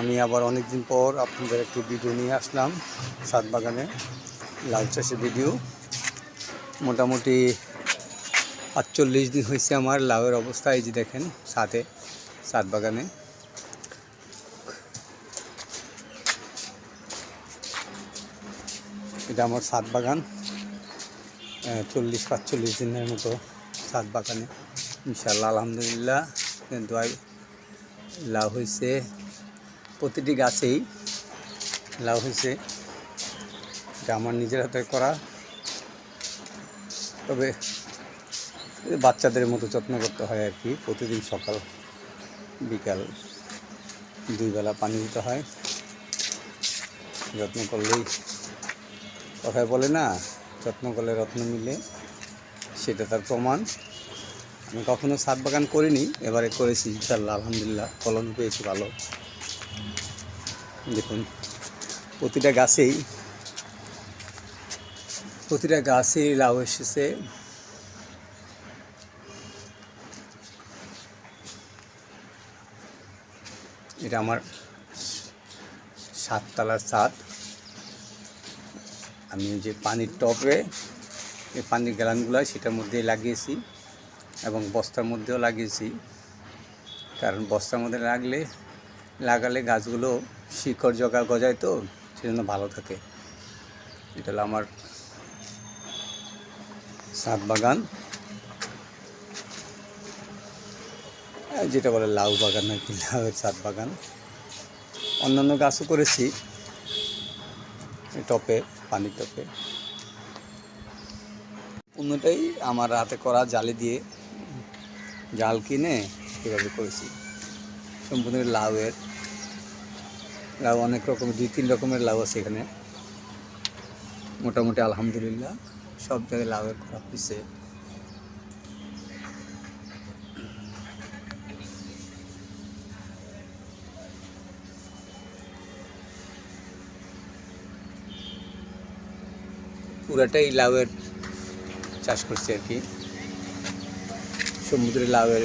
আমি আবার অনেক দিন পর আপনাদের একটি ভিডিও নিয়ে আসলাম। ছাদ বাগানে লাউ চাষের ভিডিও। মোটামুটি ৪৫ দিন হয়েছে আমার লাউয়ের অবস্থা। এই যে দেখেন ছাদ বাগানে এটা আমার ছাদ বাগান। ৪০-৪৫ দিনের মতো ছাদ বাগানে ইনশাআল্লাহ আলহামদুলিল্লাহ দোয়ায় লাউ হয়েছে। প্রতিটি গাছেই লাউ হয়েছে। এটা আমার নিজের হাতে করা, তবে বাচ্চাদের মতো যত্ন করতে হয় আর কি। প্রতিদিন সকাল বিকাল 2 বেলা পানি দিতে হয়। যত্ন করলেই, কথায় বলে না, যত্ন করলে রত্ন মিলে, সেটা তার প্রমাণ। আমি কখনো ছাদ বাগান করিনি, এবারে করেছি ইনশাআল্লাহ আলহামদুলিল্লাহ ফলন পেয়েছি ভালো। দেখুন প্রতিটা গাছেই লাউ এসেছে। এটা আমার 7 তলার ছাদ। আমি যে পানির টবে এই পানির গ্যালানগুলো সেটার মধ্যে লাগিয়েছি এবং বস্তার মধ্যেও লাগিয়েছি, কারণ বস্তার মধ্যে লাগালে গাছগুলো শিকড় গজায়, তো সেজন্য ভালো থাকে। এটা হলো আমার ছাদ বাগান, যেটা বলে লাউ বাগান নাকি, লাউয়ের ছাদ বাগান। অন্যান্য গাছও করেছি টপে, পানির টপে। অন্যটাই আমার হাতে করা, জাল কিনে এভাবে করেছি। সম্পূর্ণ লাউ অনেক রকম, 2-3 রকমের লাউ আছে এখানে। মোটামুটি আলহামদুলিল্লাহ সব জায়গায় লাউয়ের করা হয়েছে। পুরাটাই লাউয়ের চাষ করছে আর কি। সমুদ্রের লাউয়ের